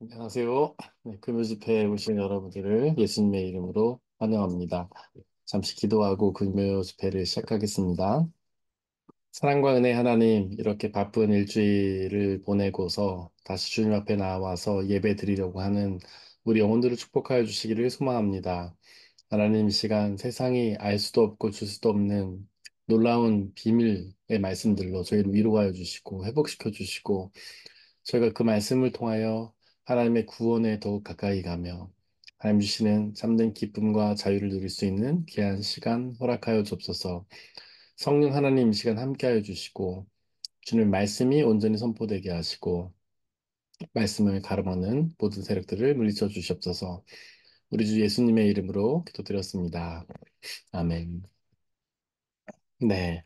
안녕하세요. 네, 금요 집회에 오신 여러분들을 예수님의 이름으로 환영합니다. 잠시 기도하고 금요 집회를 시작하겠습니다. 사랑과 은혜 하나님, 이렇게 바쁜 일주일을 보내고서 다시 주님 앞에 나와서 예배 드리려고 하는 우리 영혼들을 축복하여 주시기를 소망합니다. 하나님, 이 시간 세상이 알 수도 없고 줄 수도 없는 놀라운 비밀의 말씀들로 저희를 위로하여 주시고 회복시켜 주시고 저희가 그 말씀을 통하여 하나님의 구원에 더욱 가까이 가며 하나님 주시는 참된 기쁨과 자유를 누릴 수 있는 귀한 시간 허락하여 주옵소서. 성령 하나님 이 시간 함께하여 주시고 주님 말씀이 온전히 선포되게 하시고 말씀을 가로막는 모든 세력들을 물리쳐 주시옵소서. 우리 주 예수님의 이름으로 기도드렸습니다. 아멘. 네.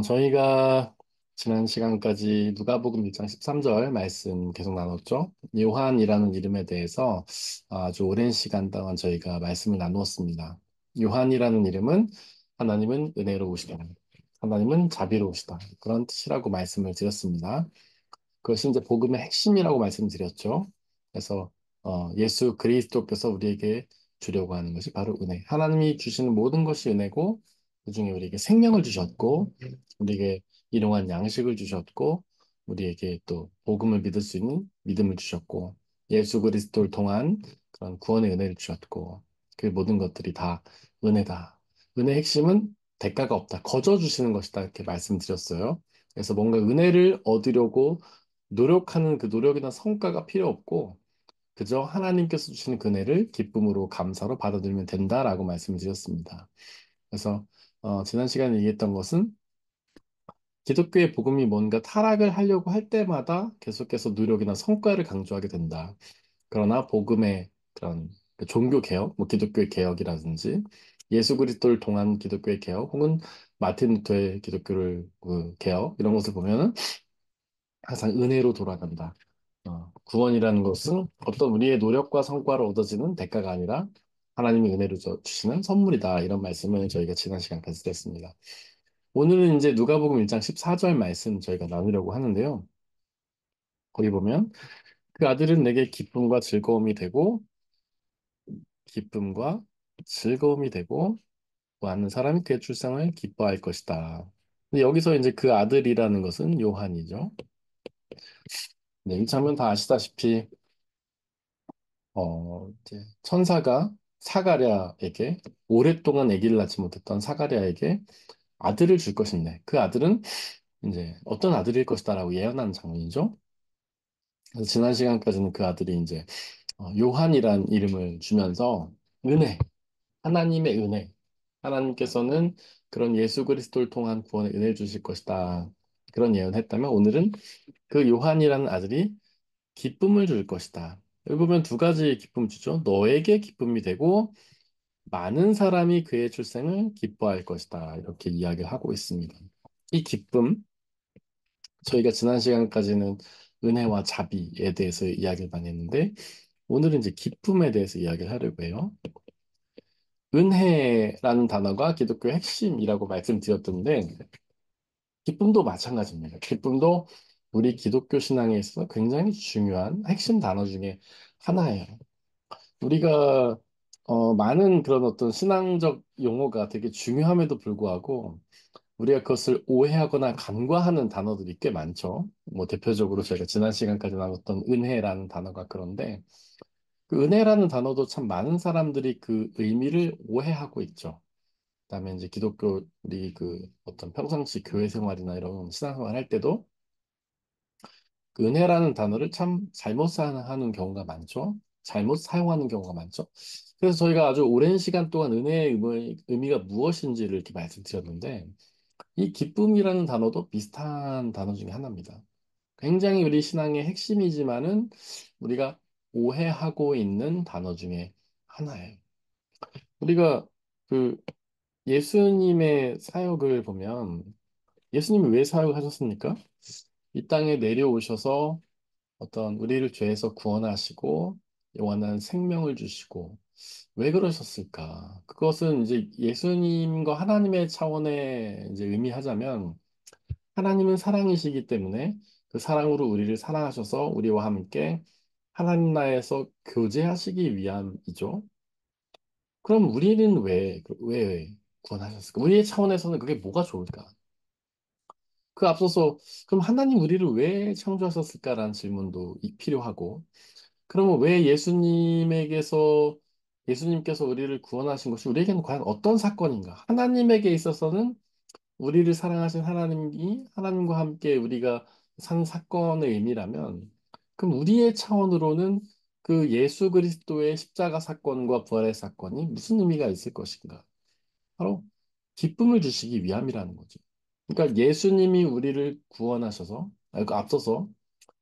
저희가 지난 시간까지 누가복음 1장 13절 말씀 계속 나눴죠. 요한이라는 이름에 대해서 아주 오랜 시간 동안 저희가 말씀을 나누었습니다. 요한이라는 이름은 하나님은 은혜로우시다. 하나님은 자비로우시다. 그런 뜻이라고 말씀을 드렸습니다. 그것이 이제 복음의 핵심이라고 말씀드렸죠. 그래서 예수 그리스도께서 우리에게 주려고 하는 것이 바로 은혜. 하나님이 주시는 모든 것이 은혜고 그중에 우리에게 생명을 주셨고 우리에게 일용할 양식을 주셨고 우리에게 또 복음을 믿을 수 있는 믿음을 주셨고 예수 그리스도를 통한 그런 구원의 은혜를 주셨고 그 모든 것들이 다 은혜다. 은혜의 핵심은 대가가 없다. 거저 주시는 것이다. 이렇게 말씀드렸어요. 그래서 뭔가 은혜를 얻으려고 노력하는 그 노력이나 성과가 필요 없고 그저 하나님께서 주시는 그 은혜를 기쁨으로 감사로 받아들이면 된다라고 말씀을 드렸습니다. 그래서 지난 시간에 얘기했던 것은 기독교의 복음이 뭔가 타락을 하려고 할 때마다 계속해서 노력이나 성과를 강조하게 된다. 그러나 복음의 그런 그 종교 개혁, 뭐 기독교의 개혁이라든지 예수 그리스도를 통한 기독교의 개혁 혹은 마틴 루터의 기독교를 그 개혁 이런 것을 보면은 항상 은혜로 돌아간다. 구원이라는 것은 어떤 우리의 노력과 성과로 얻어지는 대가가 아니라 하나님이 은혜로 주시는 선물이다. 이런 말씀을 저희가 지난 시간까지 드렸습니다. 오늘은 이제 누가복음 1장 14절 말씀 저희가 나누려고 하는데요. 거기 보면 그 아들은 내게 기쁨과 즐거움이 되고 많은 사람이 그의 출생을 기뻐할 것이다. 근데 여기서 이제 그 아들이라는 것은 요한이죠. 네, 이 장면 다 아시다시피 이제 천사가 사가랴에게 오랫동안 아기를 낳지 못했던 사가랴에게 아들을 줄 것인데 그 아들은 이제 어떤 아들일 것이다라고 예언하는 장면이죠. 그래서 지난 시간까지는 그 아들이 이제 요한이란 이름을 주면서 은혜, 하나님의 은혜, 하나님께서는 그런 예수 그리스도를 통한 구원의 은혜를 주실 것이다. 그런 예언했다면 오늘은 그 요한이라는 아들이 기쁨을 줄 것이다. 여기 보면 두 가지 기쁨을 주죠. 너에게 기쁨이 되고 많은 사람이 그의 출생을 기뻐할 것이다. 이렇게 이야기를 하고 있습니다. 이 기쁨, 저희가 지난 시간까지는 은혜와 자비에 대해서 이야기를 많이 했는데, 오늘은 이제 기쁨에 대해서 이야기를 하려고 해요. 은혜라는 단어가 기독교의 핵심이라고 말씀드렸던데, 기쁨도 마찬가지입니다. 기쁨도 우리 기독교 신앙에 있어서 굉장히 중요한 핵심 단어 중에 하나예요. 우리가 많은 그런 어떤 신앙적 용어가 되게 중요함에도 불구하고 우리가 그것을 오해하거나 간과하는 단어들이 꽤 많죠. 뭐 대표적으로 저희가 지난 시간까지 나눴던 은혜라는 단어가 그런데 그 은혜라는 단어도 참 많은 사람들이 그 의미를 오해하고 있죠. 그다음에 이제 기독교 우리 그 어떤 평상시 교회 생활이나 이런 신앙생활 할 때도 그 은혜라는 단어를 참 잘못 사용하는 경우가 많죠. 잘못 사용하는 경우가 많죠. 그래서 저희가 아주 오랜 시간 동안 은혜의 의미가 무엇인지를 이렇게 말씀드렸는데 이 기쁨이라는 단어도 비슷한 단어 중에 하나입니다. 굉장히 우리 신앙의 핵심이지만은 우리가 오해하고 있는 단어 중에 하나예요. 우리가 그 예수님의 사역을 보면 예수님이 왜 사역하셨습니까? 이 땅에 내려오셔서 어떤 우리를 죄에서 구원하시고 영원한 생명을 주시고 왜 그러셨을까? 그것은 이제 예수님과 하나님의 차원에 이제 의미하자면 하나님은 사랑이시기 때문에 그 사랑으로 우리를 사랑하셔서 우리와 함께 하나님 나라에서 교제하시기 위함이죠. 그럼 우리는 왜 구원하셨을까? 우리의 차원에서는 그게 뭐가 좋을까? 그 앞서서 그럼 하나님 우리를 왜 창조하셨을까라는 질문도 필요하고, 그러면 왜 예수님께서 우리를 구원하신 것이 우리에게는 과연 어떤 사건인가? 하나님에게 있어서는 우리를 사랑하신 하나님이 하나님과 함께 우리가 산 사건의 의미라면, 그럼 우리의 차원으로는 그 예수 그리스도의 십자가 사건과 부활의 사건이 무슨 의미가 있을 것인가? 바로 기쁨을 주시기 위함이라는 거죠. 그러니까 예수님이 우리를 구원하셔서, 그 앞서서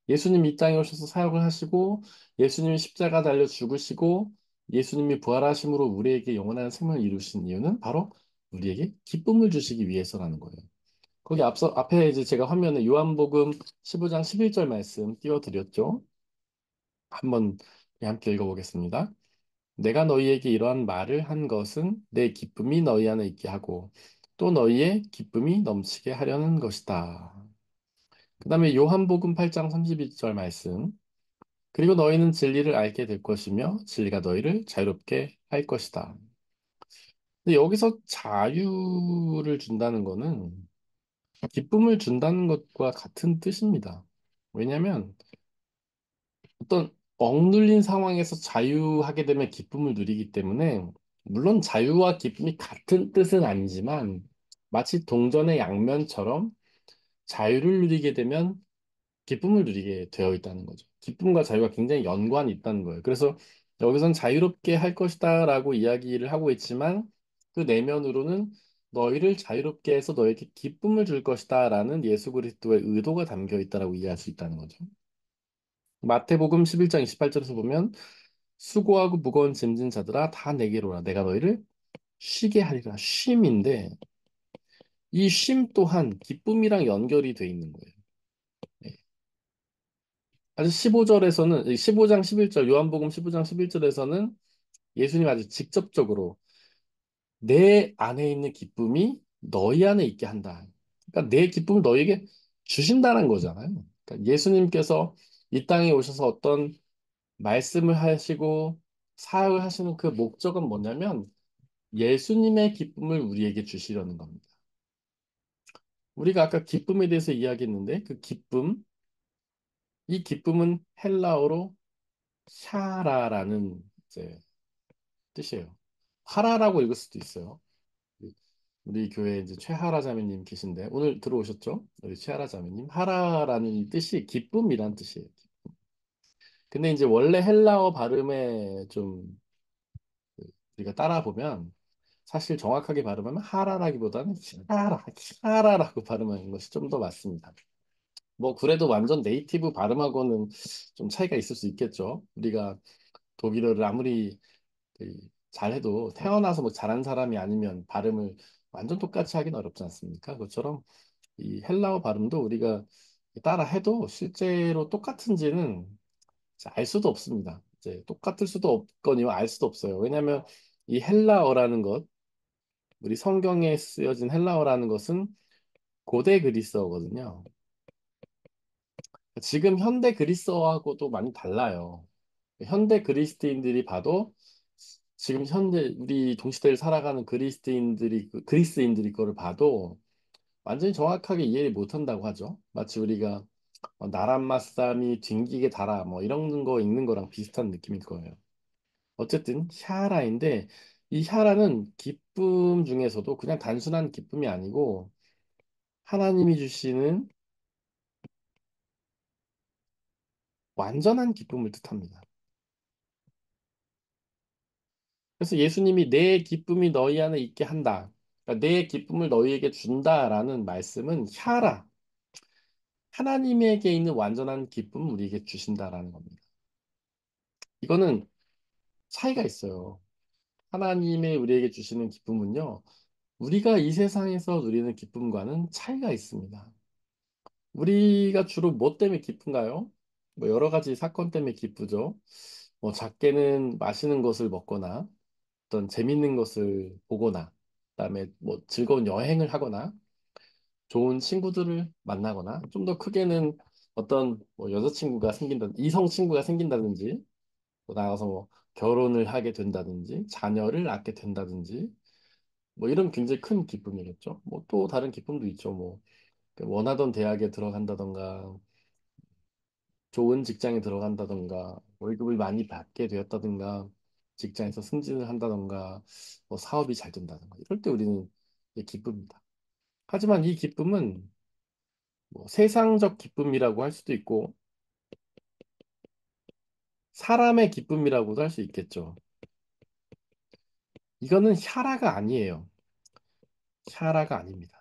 예수님이 이 땅에 오셔서 사역을 하시고, 예수님이 십자가 달려 죽으시고, 예수님이 부활하심으로 우리에게 영원한 생명을 이루신 이유는 바로 우리에게 기쁨을 주시기 위해서라는 거예요. 거기 앞에 이제 제가 화면에 요한복음 15장 11절 말씀 띄워드렸죠. 한번 함께 읽어보겠습니다. 내가 너희에게 이러한 말을 한 것은 내 기쁨이 너희 안에 있게 하고 또 너희의 기쁨이 넘치게 하려는 것이다. 그 다음에 요한복음 8장 32절 말씀. 그리고 너희는 진리를 알게 될 것이며 진리가 너희를 자유롭게 할 것이다. 근데 여기서 자유를 준다는 거는 기쁨을 준다는 것과 같은 뜻입니다. 왜냐하면 어떤 억눌린 상황에서 자유하게 되면 기쁨을 누리기 때문에, 물론 자유와 기쁨이 같은 뜻은 아니지만 마치 동전의 양면처럼 자유를 누리게 되면 기쁨을 누리게 되어 있다는 거죠. 기쁨과 자유가 굉장히 연관이 있다는 거예요. 그래서 여기선 자유롭게 할 것이다라고 이야기를 하고 있지만 그 내면으로는 너희를 자유롭게 해서 너에게 기쁨을 줄 것이다라는 예수 그리스도의 의도가 담겨 있다라고 이해할 수 있다는 거죠. 마태복음 11장 28절에서 보면 수고하고 무거운 짐진 자들아 다 내게로 오라 내가 너희를 쉬게 하리라. 쉼인데 이 쉼 또한 기쁨이랑 연결이 돼 있는 거예요. 네. 아주 15절에서는 15장 11절 요한복음 15장 11절에서는 예수님 아주 직접적으로 내 안에 있는 기쁨이 너희 안에 있게 한다. 그러니까 내 기쁨을 너희에게 주신다는 거잖아요. 그러니까 예수님께서 이 땅에 오셔서 어떤 말씀을 하시고 사역을 하시는 그 목적은 뭐냐면 예수님의 기쁨을 우리에게 주시려는 겁니다. 우리가 아까 기쁨에 대해서 이야기했는데 그 기쁨, 이 기쁨은 헬라어로 샤라라는 이제 뜻이에요. 하라라고 읽을 수도 있어요. 우리 교회에 이제 최하라 자매님 계신데 오늘 들어오셨죠? 우리 최하라 자매님. 하라라는 이 뜻이 기쁨이란 뜻이에요. 근데 이제 원래 헬라어 발음에 좀 우리가 따라 보면 사실 정확하게 발음하면 하라라기보다는 히라라고 발음하는 것이 좀 더 맞습니다. 뭐 그래도 완전 네이티브 발음하고는 좀 차이가 있을 수 있겠죠. 우리가 독일어를 아무리 그 잘해도 태어나서 뭐 잘한 사람이 아니면 발음을 완전 똑같이 하긴 어렵지 않습니까? 그것처럼 이 헬라어 발음도 우리가 따라 해도 실제로 똑같은지는 알 수도 없습니다. 이제 똑같을 수도 없거니와 알 수도 없어요. 왜냐하면 이 헬라어라는 것, 우리 성경에 쓰여진 헬라어라는 것은 고대 그리스어거든요. 지금 현대 그리스어하고도 많이 달라요. 현대 그리스도인들이 봐도 지금 현재 우리 동시대를 살아가는 그리스인들이 그거를 봐도 완전히 정확하게 이해를 못한다고 하죠. 마치 우리가 나랏마쌈이 뒹기게 달아 뭐 이런 거 읽는 거랑 비슷한 느낌일 거예요. 어쨌든 샤라인데 이 샤라는 기쁨 중에서도 그냥 단순한 기쁨이 아니고 하나님이 주시는 완전한 기쁨을 뜻합니다. 그래서 예수님이 내 기쁨이 너희 안에 있게 한다. 그러니까 내 기쁨을 너희에게 준다라는 말씀은 샤라, 하나님에게 있는 완전한 기쁨을 우리에게 주신다라는 겁니다. 이거는 차이가 있어요. 하나님의 우리에게 주시는 기쁨은요, 우리가 이 세상에서 누리는 기쁨과는 차이가 있습니다. 우리가 주로 뭐 때문에 기쁜가요? 뭐 여러 가지 사건 때문에 기쁘죠. 뭐 작게는 맛있는 것을 먹거나 어떤 재밌는 것을 보거나 그다음에 뭐 즐거운 여행을 하거나 좋은 친구들을 만나거나 좀 더 크게는 어떤 뭐 여자친구가 생긴다, 이성 친구가 생긴다든지, 또 나가서 뭐 결혼을 하게 된다든지, 자녀를 낳게 된다든지, 뭐 이런 굉장히 큰 기쁨이겠죠. 뭐 또 다른 기쁨도 있죠. 뭐 원하던 대학에 들어간다던가, 좋은 직장에 들어간다던가, 월급을 많이 받게 되었다던가, 직장에서 승진을 한다던가, 뭐 사업이 잘 된다던가, 이럴 때 우리는 이제 기쁩니다. 하지만 이 기쁨은 뭐 세상적 기쁨이라고 할 수도 있고, 사람의 기쁨이라고도 할 수 있겠죠. 이거는 샤라가 아니에요. 샤라가 아닙니다.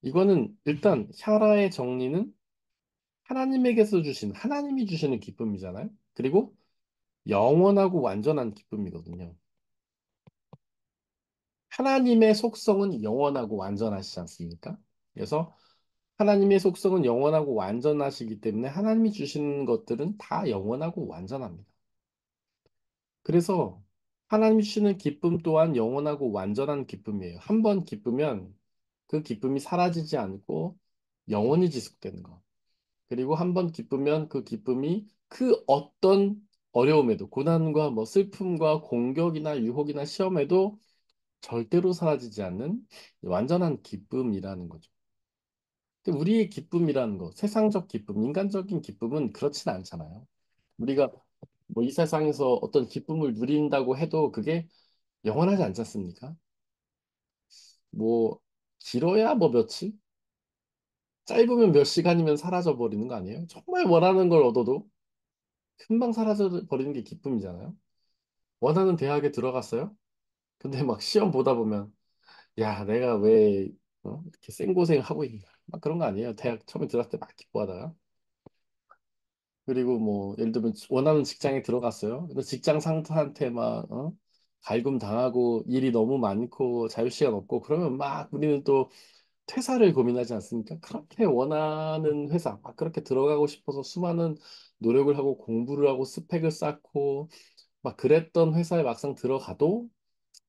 이거는 일단 샤라의 정리는 하나님에게서 주신, 하나님이 주시는 기쁨이잖아요. 그리고 영원하고 완전한 기쁨이거든요. 하나님의 속성은 영원하고 완전하시지 않습니까? 그래서 하나님의 속성은 영원하고 완전하시기 때문에 하나님이 주시는 것들은 다 영원하고 완전합니다. 그래서 하나님이 주시는 기쁨 또한 영원하고 완전한 기쁨이에요. 한 번 기쁘면 그 기쁨이 사라지지 않고 영원히 지속되는 거. 그리고 한 번 기쁘면 그 기쁨이 그 어떤 어려움에도, 고난과 뭐 슬픔과 공격이나 유혹이나 시험에도 절대로 사라지지 않는 완전한 기쁨이라는 거죠. 근데 우리의 기쁨이라는 거, 세상적 기쁨, 인간적인 기쁨은 그렇진 않잖아요. 우리가 뭐 이 세상에서 어떤 기쁨을 누린다고 해도 그게 영원하지 않지 않습니까? 뭐 길어야 뭐 며칠, 짧으면 몇 시간이면 사라져 버리는 거 아니에요? 정말 원하는 걸 얻어도 금방 사라져 버리는 게 기쁨이잖아요. 원하는 대학에 들어갔어요? 근데 막 시험 보다 보면 야, 내가 왜 이렇게 생고생 하고 있나? 막 그런 거 아니에요. 대학 처음에 들어갔을 때 막 기뻐하다가. 그리고 뭐 예를 들면 원하는 직장에 들어갔어요. 근데 직장 상사한테 막 갈굼 당하고 일이 너무 많고 자유 시간 없고 그러면 막 우리는 또 퇴사를 고민하지 않습니까? 그렇게 원하는 회사 막 그렇게 들어가고 싶어서 수많은 노력을 하고 공부를 하고 스펙을 쌓고 막 그랬던 회사에 막상 들어가도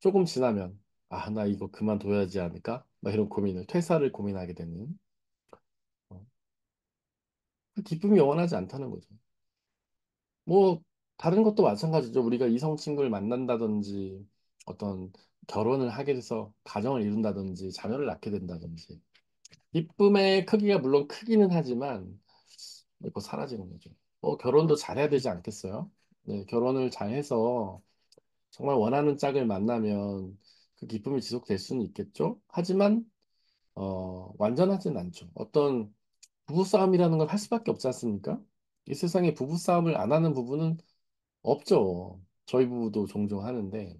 조금 지나면 아, 나 이거 그만둬야지 않을까? 막 이런 고민을 퇴사를 고민하게 되는 어, 그 기쁨이 영원하지 않다는 거죠. 뭐 다른 것도 마찬가지죠. 우리가 이성 친구를 만난다든지 어떤 결혼을 하게 돼서 가정을 이룬다든지 자녀를 낳게 된다든지 기쁨의 크기가 물론 크기는 하지만 이거 사라지는 거죠. 결혼도 잘해야 되지 않겠어요? 네, 결혼을 잘해서 정말 원하는 짝을 만나면 그 기쁨이 지속될 수는 있겠죠. 하지만 완전하진 않죠. 어떤 부부싸움이라는 걸 할 수밖에 없지 않습니까? 이 세상에 부부싸움을 안 하는 부부는 없죠. 저희 부부도 종종 하는데,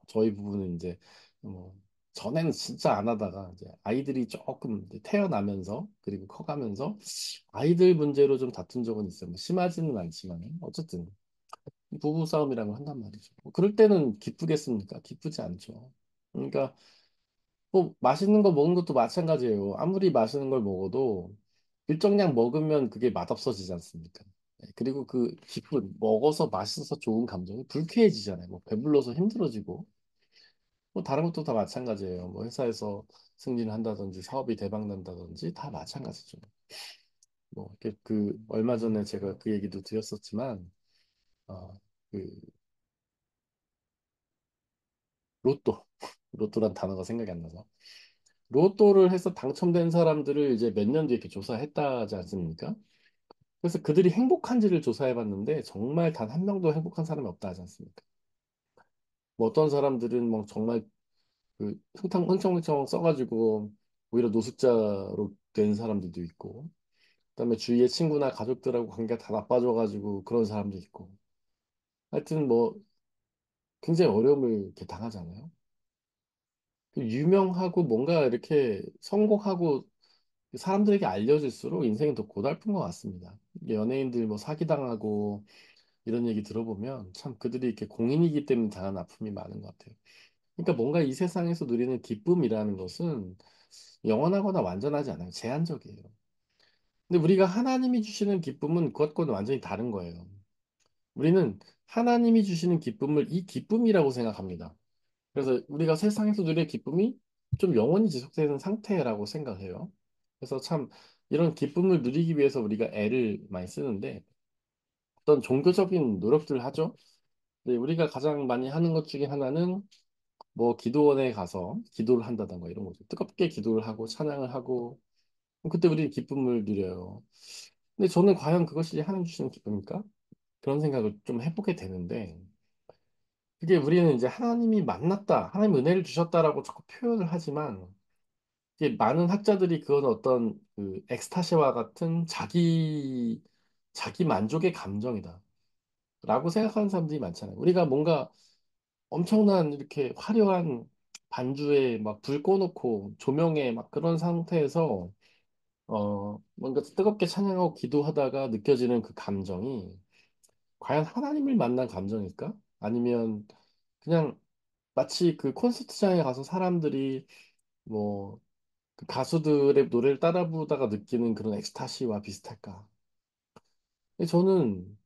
저희 부부는 이제, 뭐, 전에는 진짜 안 하다가, 이제 아이들이 조금 이제 태어나면서, 그리고 커가면서, 아이들 문제로 좀 다툰 적은 있어요. 뭐 심하지는 않지만, 어쨌든, 부부싸움이라는 걸 한단 말이죠. 그럴 때는 기쁘겠습니까? 기쁘지 않죠. 그러니까, 뭐 맛있는 거 먹는 것도 마찬가지예요. 아무리 맛있는 걸 먹어도 일정량 먹으면 그게 맛없어지지 않습니까? 네, 그리고 그 기쁜 먹어서 맛있어서 좋은 감정이 불쾌해지잖아요. 뭐 배불러서 힘들어지고 뭐 다른 것도 다 마찬가지예요. 뭐 회사에서 승진을 한다든지 사업이 대박 난다든지 다 마찬가지죠. 뭐 이렇게 그 얼마 전에 제가 그 얘기도 드렸었지만 어, 그 로또 로또란 단어가 생각이 안 나서 로또를 해서 당첨된 사람들을 이제 몇 년 뒤에 이렇게 조사했다지 않습니까? 그래서 그들이 행복한지를 조사해 봤는데 정말 단 한 명도 행복한 사람이 없다 하지 않습니까? 뭐 어떤 사람들은 뭐 정말 그 흥청흥청 써가지고 오히려 노숙자로 된 사람들도 있고, 그다음에 주위의 친구나 가족들하고 관계가 다 나빠져가지고 그런 사람도 있고, 하여튼 뭐 굉장히 어려움을 이렇게 당하잖아요. 그 유명하고 뭔가 이렇게 성공하고 사람들에게 알려질수록 인생이 더 고달픈 것 같습니다. 연예인들 뭐 사기당하고 이런 얘기 들어보면 참 그들이 이렇게 공인이기 때문에 당한 아픔이 많은 것 같아요. 그러니까 뭔가 이 세상에서 누리는 기쁨이라는 것은 영원하거나 완전하지 않아요. 제한적이에요. 근데 우리가 하나님이 주시는 기쁨은 그것과는 완전히 다른 거예요. 우리는 하나님이 주시는 기쁨을 이 기쁨이라고 생각합니다. 그래서 우리가 세상에서 누리는 기쁨이 좀 영원히 지속되는 상태라고 생각해요. 그래서 참 이런 기쁨을 누리기 위해서 우리가 애를 많이 쓰는데 어떤 종교적인 노력들을 하죠. 근데 우리가 가장 많이 하는 것 중에 하나는 뭐 기도원에 가서 기도를 한다던가 이런 거죠. 뜨겁게 기도를 하고 찬양을 하고 그때 우리는 기쁨을 누려요. 근데 저는 과연 그것이 하나님 주시는 기쁨일까? 그런 생각을 좀 해보게 되는데 그게 우리는 이제 하나님이 만났다, 하나님 은혜를 주셨다라고 자꾸 표현을 하지만 이게 많은 학자들이 그건 어떤 그 엑스타시와 같은 자기 만족의 감정이다. 라고 생각하는 사람들이 많잖아요. 우리가 뭔가 엄청난 이렇게 화려한 반주에 막 불 꺼놓고 조명에 막 그런 상태에서 뭔가 뜨겁게 찬양하고 기도하다가 느껴지는 그 감정이 과연 하나님을 만난 감정일까? 아니면 그냥 마치 그 콘서트장에 가서 사람들이 뭐 그 가수들의 노래를 따라 부르다가 느끼는 그런 엑스타시와 비슷할까? 근데 저는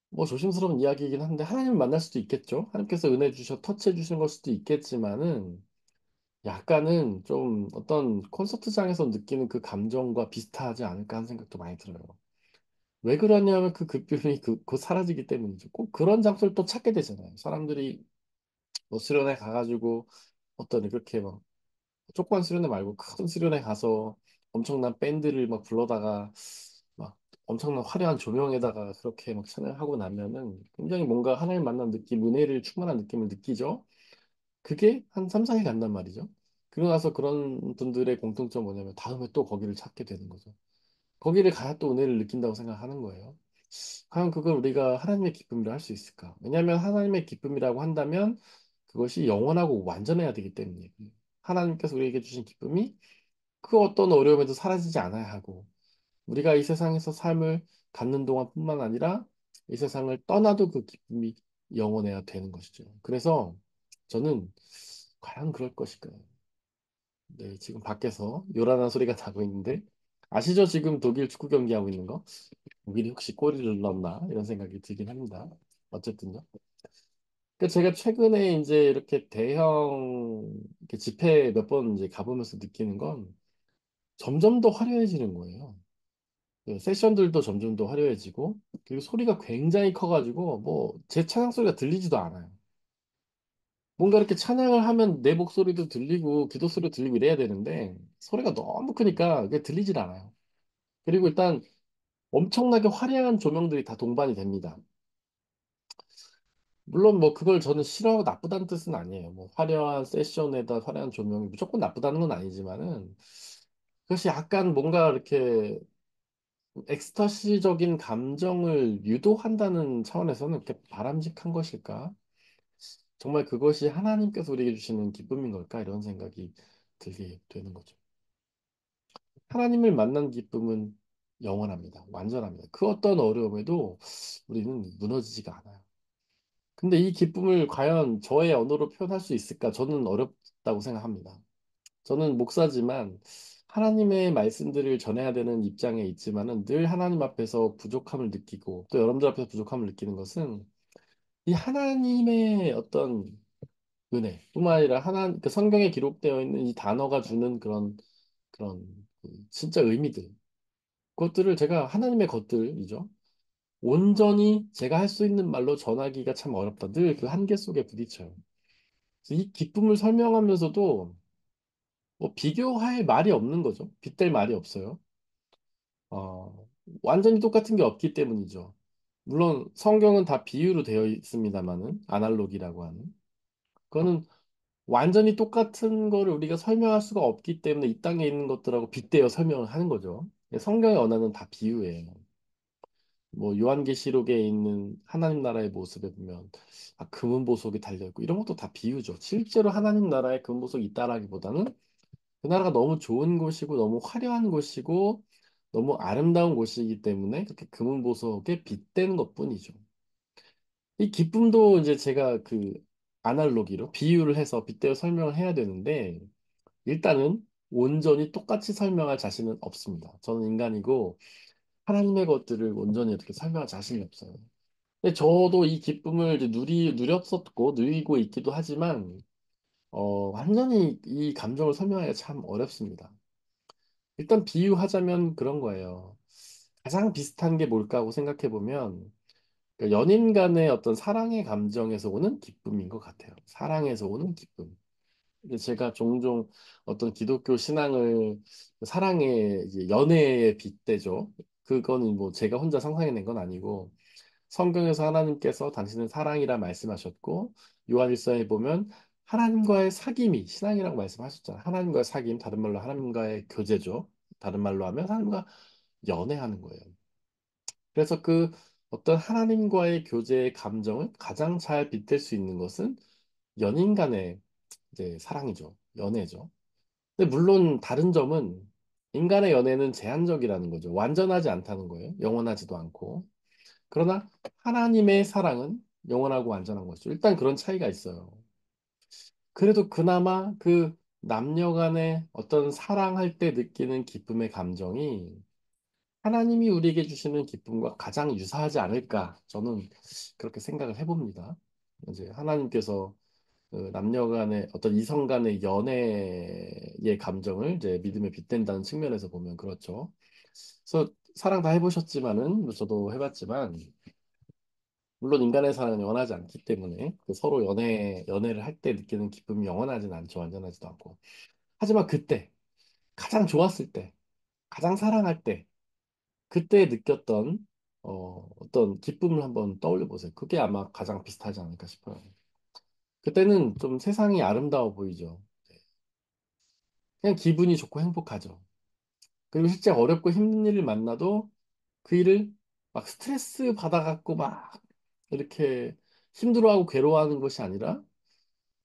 뭐 조심스러운 이야기이긴 한데 하나님을 만날 수도 있겠죠. 하나님께서 은혜 주셔 터치해 주신 걸 수도 있겠지만은 약간은 좀 어떤 콘서트장에서 느끼는 그 감정과 비슷하지 않을까 하는 생각도 많이 들어요. 왜 그러냐면 그 급변이 곧 사라지기 때문이죠. 꼭 그런 장소를 또 찾게 되잖아요. 사람들이 뭐 수련회 가가지고 어떤 그렇게 막 조그만 수련회 말고 큰 수련회 가서 엄청난 밴드를 막 불러다가 막 엄청난 화려한 조명에다가 그렇게 막 찬양하고 나면은 굉장히 뭔가 하나님 만난 느낌, 은혜를 충만한 느낌을 느끼죠. 그게 한 3, 4일 간단 말이죠. 그러고 나서 그런 분들의 공통점 뭐냐면 다음에 또 거기를 찾게 되는 거죠. 거기를 가야 또 은혜를 느낀다고 생각하는 거예요. 과연 그걸 우리가 하나님의 기쁨이라 할 수 있을까? 왜냐하면 하나님의 기쁨이라고 한다면 그것이 영원하고 완전해야 되기 때문이에요. 하나님께서 우리에게 주신 기쁨이 그 어떤 어려움에도 사라지지 않아야 하고 우리가 이 세상에서 삶을 갖는 동안뿐만 아니라 이 세상을 떠나도 그 기쁨이 영원해야 되는 것이죠. 그래서 저는 과연 그럴 것일까요? 네, 지금 밖에서 요란한 소리가 나고 있는데 아시죠? 지금 독일 축구 경기 하고 있는 거? 독일이 혹시 골을 넣었나? 이런 생각이 들긴 합니다. 어쨌든요. 그 제가 최근에 이제 이렇게 대형 이렇게 집회 몇 번 이제 가보면서 느끼는 건 점점 더 화려해지는 거예요. 그 세션들도 점점 더 화려해지고 그리고 소리가 굉장히 커가지고 뭐 제 찬양 소리가 들리지도 않아요. 뭔가 이렇게 찬양을 하면 내 목소리도 들리고 기도 소리도 들리고 이래야 되는데 소리가 너무 크니까 그게 들리질 않아요. 그리고 일단 엄청나게 화려한 조명들이 다 동반이 됩니다. 물론 뭐 그걸 저는 싫어하고 나쁘다는 뜻은 아니에요. 뭐 화려한 세션에다 화려한 조명이 무조건 나쁘다는 건 아니지만은 그것이 약간 뭔가 이렇게 엑스터시적인 감정을 유도한다는 차원에서는 그렇게 바람직한 것일까? 정말 그것이 하나님께서 우리에게 주시는 기쁨인 걸까? 이런 생각이 들게 되는 거죠. 하나님을 만난 기쁨은 영원합니다. 완전합니다. 그 어떤 어려움에도 우리는 무너지지가 않아요. 근데 이 기쁨을 과연 저의 언어로 표현할 수 있을까? 저는 어렵다고 생각합니다. 저는 목사지만 하나님의 말씀들을 전해야 되는 입장에 있지만은 늘 하나님 앞에서 부족함을 느끼고 또 여러분들 앞에서 부족함을 느끼는 것은 이 하나님의 어떤 은혜뿐만 아니라 그 성경에 기록되어 있는 이 단어가 주는 그런 그 진짜 의미들 그것들을 제가 하나님의 것들이죠. 온전히 제가 할 수 있는 말로 전하기가 참 어렵다. 늘 그 한계 속에 부딪혀요. 그래서 이 기쁨을 설명하면서도 뭐 비교할 말이 없는 거죠. 빗댈 말이 없어요. 완전히 똑같은 게 없기 때문이죠. 물론 성경은 다 비유로 되어 있습니다만은 아날로기라고 하는 그거는 완전히 똑같은 거를 우리가 설명할 수가 없기 때문에 이 땅에 있는 것들하고 빗대어 설명을 하는 거죠. 성경의 언어는 다 비유예요. 뭐 요한계시록에 있는 하나님 나라의 모습에 보면 금은 보석이 달려 있고 이런 것도 다 비유죠. 실제로 하나님 나라에 금은 보석이 있다라기보다는 그 나라가 너무 좋은 곳이고 너무 화려한 곳이고 너무 아름다운 곳이기 때문에 그렇게 금은 보석에 빗대는 것뿐이죠. 이 기쁨도 이제 제가 그 아날로기로 비유를 해서 빗대어 설명을 해야 되는데 일단은 온전히 똑같이 설명할 자신은 없습니다. 저는 인간이고 하나님의 것들을 온전히 어떻게 설명할 자신이 없어요. 근데 저도 이 기쁨을 이제 누렸었고 누리고 있기도 하지만 완전히 이 감정을 설명하기가 참 어렵습니다. 일단 비유하자면 그런 거예요. 가장 비슷한 게 뭘까 하고 생각해 보면 연인 간의 어떤 사랑의 감정에서 오는 기쁨인 것 같아요. 사랑에서 오는 기쁨. 근데 제가 종종 어떤 기독교 신앙을 사랑의 이제 연애에 빗대죠. 그거는 뭐 제가 혼자 상상해낸 건 아니고 성경에서 하나님께서 당신은 사랑이라 말씀하셨고 요한일서에 보면 하나님과의 사귐이 신앙이라고 말씀하셨잖아요. 하나님과의 사귐, 다른 말로 하나님과의 교제죠. 다른 말로 하면 하나님과 연애하는 거예요. 그래서 그 어떤 하나님과의 교제의 감정을 가장 잘 빗댈 수 있는 것은 연인 간의 이제 사랑이죠. 연애죠. 근데 물론 다른 점은 인간의 연애는 제한적이라는 거죠. 완전하지 않다는 거예요. 영원하지도 않고. 그러나 하나님의 사랑은 영원하고 완전한 것이죠. 일단 그런 차이가 있어요. 그래도 그나마 그 남녀 간의 어떤 사랑할 때 느끼는 기쁨의 감정이 하나님이 우리에게 주시는 기쁨과 가장 유사하지 않을까? 저는 그렇게 생각을 해봅니다. 이제 하나님께서 그 남녀 간의 어떤 이성 간의 연애의 감정을 이제 믿음에 빗댄다는 측면에서 보면 그렇죠. 그래서 사랑 다 해보셨지만은 뭐 저도 해봤지만 물론 인간의 사랑은 영원하지 않기 때문에 그 서로 연애를 할 때 느끼는 기쁨이 영원하진 않죠. 완전하지도 않고. 하지만 그때 가장 좋았을 때 가장 사랑할 때 그때 느꼈던 어떤 기쁨을 한번 떠올려 보세요. 그게 아마 가장 비슷하지 않을까 싶어요. 그때는 좀 세상이 아름다워 보이죠. 그냥 기분이 좋고 행복하죠. 그리고 실제 어렵고 힘든 일을 만나도 그 일을 막 스트레스 받아갖고 막 이렇게 힘들어하고 괴로워하는 것이 아니라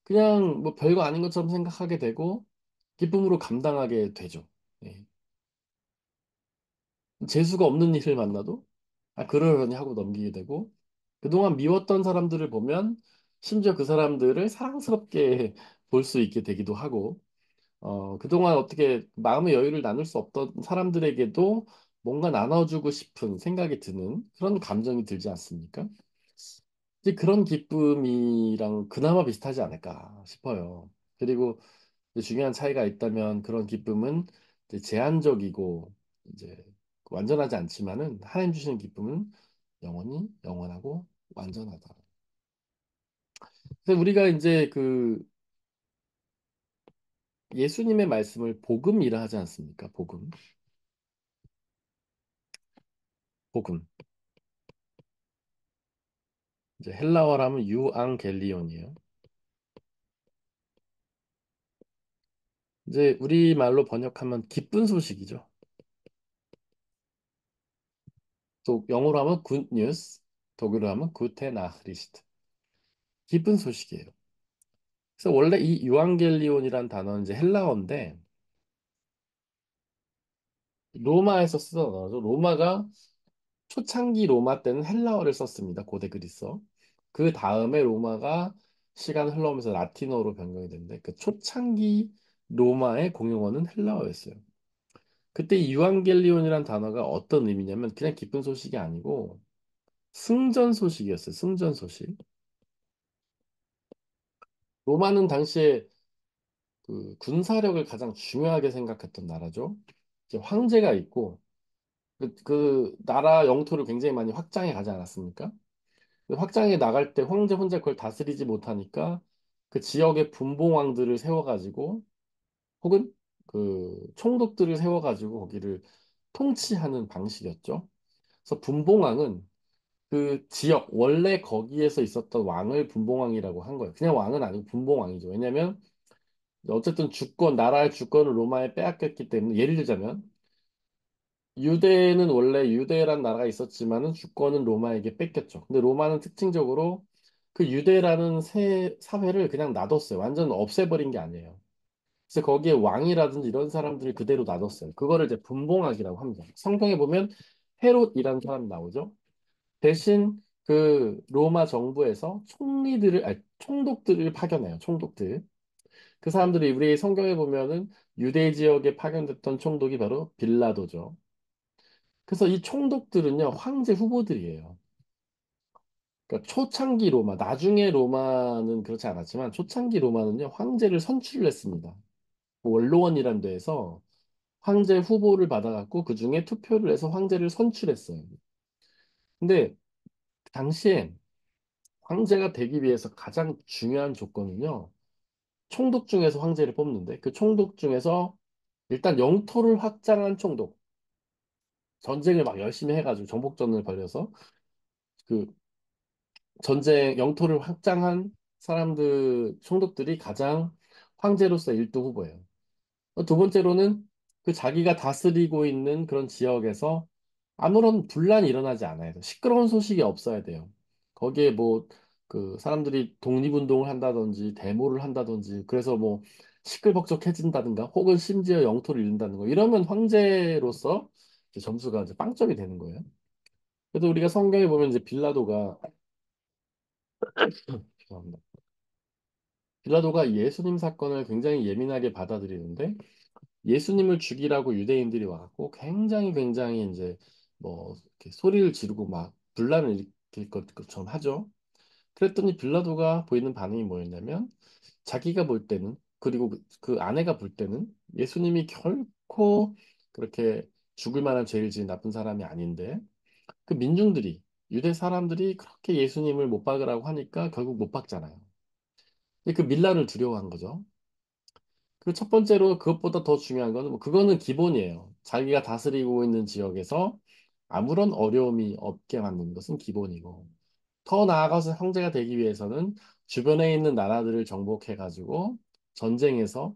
그냥 뭐 별거 아닌 것처럼 생각하게 되고 기쁨으로 감당하게 되죠. 예. 재수가 없는 일을 만나도 아, 그러려니 하고 넘기게 되고 그동안 미웠던 사람들을 보면 심지어 그 사람들을 사랑스럽게 볼 수 있게 되기도 하고 그동안 어떻게 마음의 여유를 나눌 수 없던 사람들에게도 뭔가 나눠주고 싶은 생각이 드는 그런 감정이 들지 않습니까? 이제 그런 기쁨이랑 그나마 비슷하지 않을까 싶어요. 그리고 이제 중요한 차이가 있다면 그런 기쁨은 이제 제한적이고 이제 완전하지 않지만은 하나님 주시는 기쁨은 영원히 영원하고 완전하다. 그래서 우리가 이제 그 예수님의 말씀을 복음이라 하지 않습니까? 복음. 복음. 이제 헬라어로 하면 유앙겔리온이에요. 이제 우리말로 번역하면 기쁜 소식이죠. 또 영어로 하면 good news, 독일어로 하면 gute Nachricht. 기쁜 소식이에요. 그래서 원래 이 유앙겔리온이란 단어는 이제 헬라어인데 로마에서 쓰던 언어죠. 로마가 초창기 로마 때는 헬라어를 썼습니다. 고대 그리스어. 그 다음에 로마가 시간 흘러오면서 라틴어로 변경이 됐는데 그 초창기 로마의 공용어는 헬라어였어요. 그때 이 유앙겔리온이란 단어가 어떤 의미냐면 그냥 기쁜 소식이 아니고 승전 소식이었어요. 승전 소식. 로마는 당시에 그 군사력을 가장 중요하게 생각했던 나라죠. 이제 황제가 있고 그 나라 영토를 굉장히 많이 확장해 가지 않았습니까? 그 확장해 나갈 때 황제 혼자 그걸 다스리지 못하니까 그 지역의 분봉왕들을 세워가지고 혹은 그 총독들을 세워가지고 거기를 통치하는 방식이었죠. 그래서 분봉왕은 그 지역 원래 거기에서 있었던 왕을 분봉왕이라고 한 거예요. 그냥 왕은 아니고 분봉왕이죠. 왜냐하면 어쨌든 주권 나라의 주권을 로마에 빼앗겼기 때문에 예를 들자면 유대는 원래 유대란 나라가 있었지만은 주권은 로마에게 뺏겼죠. 근데 로마는 특징적으로 그 유대라는 새 사회를 그냥 놔뒀어요. 완전 없애버린 게 아니에요. 그래서 거기에 왕이라든지 이런 사람들을 그대로 놔뒀어요. 그거를 이제 분봉학이라고 합니다. 성경에 보면 헤롯이라는 사람이 나오죠. 대신 그 로마 정부에서 총리들을, 아니, 총독들을 파견해요. 총독들. 그 사람들이 우리 성경에 보면은 유대 지역에 파견됐던 총독이 바로 빌라도죠. 그래서 이 총독들은요, 황제 후보들이에요. 그러니까 초창기 로마, 나중에 로마는 그렇지 않았지만 초창기 로마는요, 황제를 선출을 했습니다. 그 원로원이란 데에서 황제 후보를 받아갖고 그중에 투표를 해서 황제를 선출했어요. 근데 당시에 황제가 되기 위해서 가장 중요한 조건은요. 총독 중에서 황제를 뽑는데 그 총독 중에서 일단 영토를 확장한 총독, 전쟁을 막 열심히 해가지고 정복전을 벌여서 그 전쟁 영토를 확장한 사람들 총독들이 가장 황제로서 1등 후보예요. 두 번째로는 그 자기가 다스리고 있는 그런 지역에서 아무런 분란이 일어나지 않아야 돼요. 시끄러운 소식이 없어야 돼요. 거기에 뭐 그 사람들이 독립운동을 한다든지 데모를 한다든지 그래서 뭐 시끌벅적해진다든가 혹은 심지어 영토를 잃는다는 거 이러면 황제로서 이제 점수가 이제 빵점이 되는 거예요. 그래도 우리가 성경에 보면 이제 빌라도가 죄송합니다. 빌라도가 예수님 사건을 굉장히 예민하게 받아들이는데 예수님을 죽이라고 유대인들이 와갖고 굉장히 이제 뭐 이렇게 소리를 지르고 막 분란을 일으킬 것처럼 하죠. 그랬더니 빌라도가 보이는 반응이 뭐였냐면 자기가 볼 때는 그리고 그 아내가 볼 때는 예수님이 결코 그렇게 죽을 만한 죄를 지은 나쁜 사람이 아닌데 그 민중들이 유대 사람들이 그렇게 예수님을 못 박으라고 하니까 결국 못 박잖아요. 근데 그 밀란을 두려워한 거죠. 그 첫 번째로 그것보다 더 중요한 거는 뭐 그거는 기본이에요. 자기가 다스리고 있는 지역에서 아무런 어려움이 없게 만드는 것은 기본이고 더 나아가서 황제가 되기 위해서는 주변에 있는 나라들을 정복해가지고 전쟁에서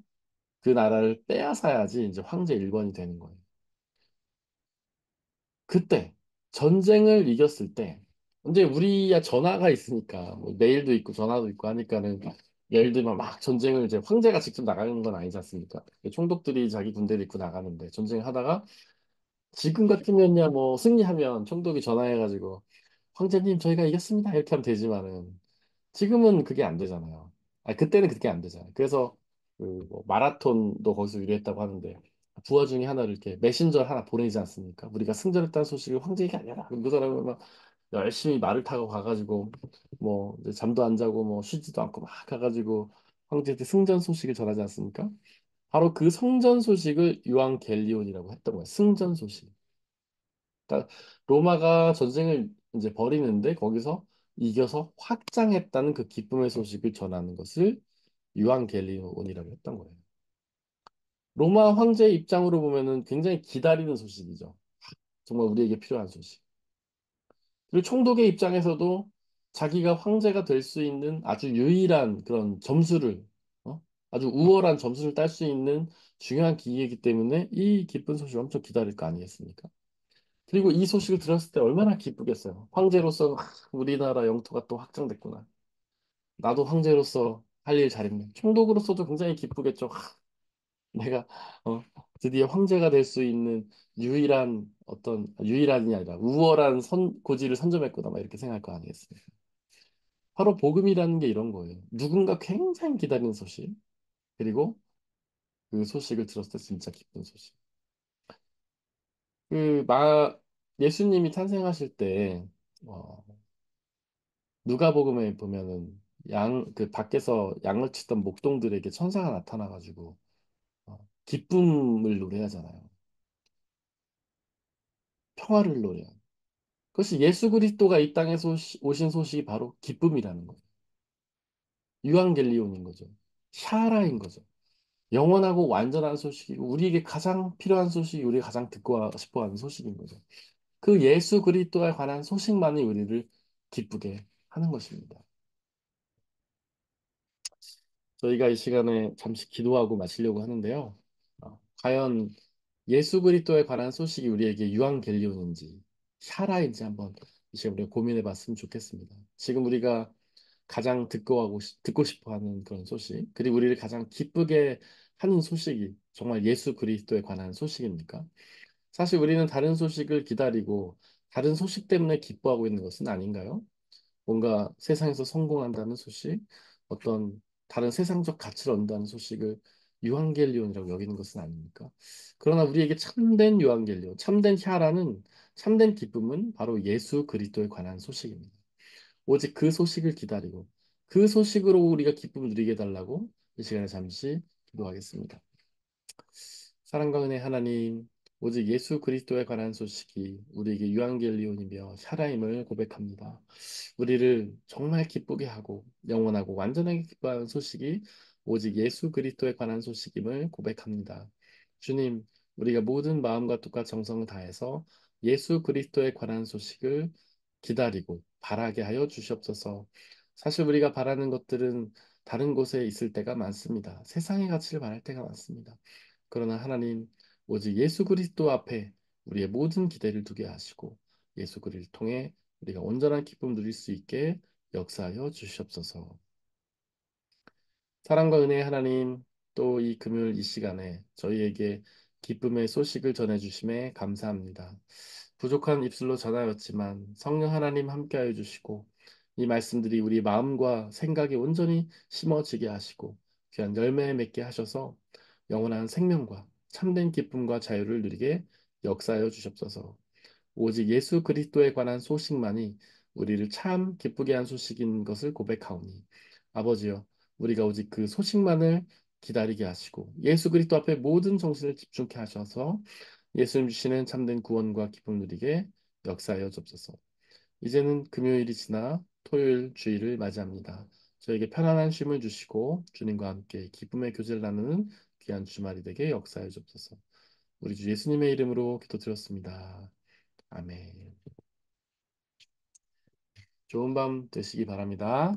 그 나라를 빼앗아야지 이제 황제 1번이 되는 거예요. 그때 전쟁을 이겼을 때 이제 우리야 전화가 있으니까 뭐 메일도 있고 전화도 있고 하니까는 예를 들면 막 전쟁을 이제 황제가 직접 나가는 건 아니지 않습니까? 총독들이 자기 군대를 입고 나가는데 전쟁을 하다가 지금 같으면야 뭐 승리하면 총독이 전화해가지고 황제님 저희가 이겼습니다 이렇게 하면 되지만은 지금은 그게 안 되잖아요. 아 그때는 그게 안 되잖아요. 그래서 그뭐 마라톤도 거기서 유래했다고 하는데 부하 중에 하나를 이렇게 메신저 하나 보내지 않습니까? 우리가 승전했다는 소식을 황제에게 알려라. 그 사람은 막 열심히 말을 타고 가가지고 뭐 이제 잠도 안 자고 뭐 쉬지도 않고 막 가가지고 황제한테 승전 소식을 전하지 않습니까? 바로 그 승전 소식을 유앙겔리온이라고 했던 거예요. 승전 소식. 그러니까 로마가 전쟁을 이제 벌이는데 거기서 이겨서 확장했다는 그 기쁨의 소식을 전하는 것을 유앙겔리온이라고 했던 거예요. 로마 황제의 입장으로 보면은 굉장히 기다리는 소식이죠. 정말 우리에게 필요한 소식. 그리고 총독의 입장에서도 자기가 황제가 될 수 있는 아주 유일한 그런 점수를, 아주 우월한 점수를 딸 수 있는 중요한 기회이기 때문에 이 기쁜 소식을 엄청 기다릴 거 아니겠습니까? 그리고 이 소식을 들었을 때 얼마나 기쁘겠어요. 황제로서 우리나라 영토가 또 확장됐구나. 나도 황제로서 할 일 잘했네. 총독으로서도 굉장히 기쁘겠죠. 내가 어, 드디어 황제가 될 수 있는 유일한 어떤 유일한이 아니라 우월한 고지를 선점했구나. 막 이렇게 생각할 거 아니겠습니까? 바로 복음이라는 게 이런 거예요. 누군가 굉장히 기다리는 소식. 그리고 그 소식을 들었을 때 진짜 기쁜 소식. 그 예수님이 탄생하실 때 어, 누가복음에 보면은 그 밖에서 양을 치던 목동들에게 천사가 나타나가지고 기쁨을 노래하잖아요. 평화를 노래해요. 그것이 예수 그리스도가 이 땅에 오신 소식이 바로 기쁨이라는 거예요. 유앙겔리온인 거죠. 샤라인 거죠. 영원하고 완전한 소식이고 우리에게 가장 필요한 소식이 우리가 가장 듣고 싶어 하는 소식인 거죠. 그 예수 그리스도에 관한 소식만이 우리를 기쁘게 하는 것입니다. 저희가 이 시간에 잠시 기도하고 마치려고 하는데요. 과연 예수 그리스도에 관한 소식이 우리에게 유앙겔리온인지 샤라인지 한번 이 시간 우리가 고민해 봤으면 좋겠습니다. 지금 우리가 가장 듣고 싶어 하는 그런 소식, 그리고 우리를 가장 기쁘게 하는 소식이 정말 예수 그리스도에 관한 소식입니까? 사실 우리는 다른 소식을 기다리고 다른 소식 때문에 기뻐하고 있는 것은 아닌가요? 뭔가 세상에서 성공한다는 소식, 어떤 다른 세상적 가치를 얻는다는 소식을 유한겔리온이라고 여기는 것은 아닙니까? 그러나 우리에게 참된 유한겔리온, 참된 희라는 참된 기쁨은 바로 예수 그리스도에 관한 소식입니다. 오직 그 소식을 기다리고 그 소식으로 우리가 기쁨을 누리게 해달라고 이 시간에 잠시 기도하겠습니다. 사랑과 은혜 하나님, 오직 예수 그리스도에 관한 소식이 우리에게 유앙겔리온이며 샤라임을 고백합니다. 우리를 정말 기쁘게 하고 영원하고 완전하게 기뻐하는 소식이 오직 예수 그리스도에 관한 소식임을 고백합니다. 주님, 우리가 모든 마음과 뜻과 정성을 다해서 예수 그리스도에 관한 소식을 기다리고 바라게 하여 주시옵소서. 사실 우리가 바라는 것들은 다른 곳에 있을 때가 많습니다. 세상의 가치를 바랄 때가 많습니다. 그러나 하나님, 오직 예수 그리스도 앞에 우리의 모든 기대를 두게 하시고 예수 그리스도를 통해 우리가 온전한 기쁨 누릴 수 있게 역사하여 주시옵소서. 사랑과 은혜의 하나님, 또 이 금요일 이 시간에 저희에게 기쁨의 소식을 전해주심에 감사합니다. 부족한 입술로 전하였지만 성령 하나님 함께하여 주시고 이 말씀들이 우리 마음과 생각에 온전히 심어지게 하시고 귀한 열매 맺게 하셔서 영원한 생명과 참된 기쁨과 자유를 누리게 역사하여 주시옵소서. 오직 예수 그리스도에 관한 소식만이 우리를 참 기쁘게 한 소식인 것을 고백하오니 아버지여 우리가 오직 그 소식만을 기다리게 하시고 예수 그리스도 앞에 모든 정신을 집중케 하셔서 예수님 주시는 참된 구원과 기쁨 누리게 역사하여 주옵소서. 이제는 금요일이 지나 토요일 주일을 맞이합니다. 저에게 편안한 쉼을 주시고 주님과 함께 기쁨의 교제를 나누는 귀한 주말이 되게 역사하여 주옵소서. 우리 주 예수님의 이름으로 기도드렸습니다. 아멘. 좋은 밤 되시기 바랍니다.